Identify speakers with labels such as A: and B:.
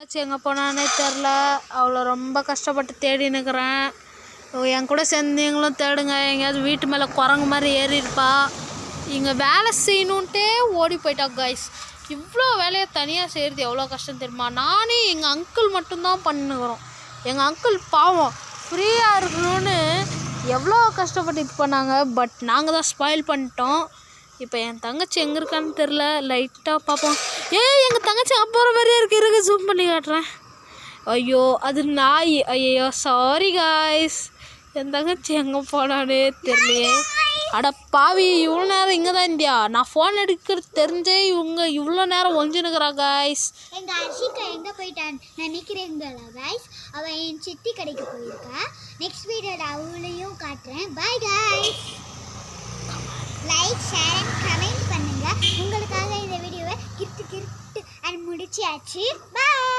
A: தங்கச்சி எங்கே போனானே தெரில. அவ்வளோ ரொம்ப கஷ்டப்பட்டு தேடினுக்கிறேன். என் கூட சேர்ந்து நீங்களும் தேடுங்க. எங்கேயாவது வீட்டு மேலே குரங்கு மாதிரி ஏறியிருப்பா. இங்கே வேலை செய்யணுன்ட்டே ஓடி போயிட்டா கைஸ். இவ்வளோ வேலையை தனியாக செய்கிறது எவ்வளோ கஷ்டம் தெரியுமா? நானே எங்கள் அங்கிள் மட்டும்தான் பண்ணுக்கிறோம். எங்கள் அங்கிள் பாவம் ஃப்ரீயாக இருக்கணும்னு எவ்வளோ கஷ்டப்பட்டு இது பண்ணாங்க. பட் நாங்கள் தான் ஸ்பாயில் பண்ணிட்டோம். இப்போ என் தங்கச்சி எங்கே இருக்கான்னு தெரில. லைட்டாக பார்ப்போம். எங்கள் தங்கச்சி அப்புறம் மாதிரியே இருக்கு. ஜூம் பண்ணி காட்டுறேன். ஐயோ அது நாய். ஐயோ சாரி காய்ஸ். என் தங்கச்சி எங்கே போனானே தெரியலையே. அட பாவி, இவ்வளோ நேரம் இங்கே தான் இருந்தியா? நான் ஃபோன் எடுக்கிறது தெரிஞ்சே இவங்க இவ்வளோ நேரம் ஒஞ்சுனுக்குறா காய்ஸ்.
B: எங்கள் அர்ஷிகா எங்கே போயிட்டான்னு நினைக்கிறீங்களா காய்ஸ்? அவள் என் சித்தி கடைக்கு போயிருக்கா. நெக்ஸ்ட் வீடியோவில் அவளையும் காட்டுறேன். Bye guys. Like share and comment பண்ணுங்கள். உங்களுக்காக இந்த வீடியோவை கிட்டு அண்ட் முடிச்சியாச்சு. பாய்.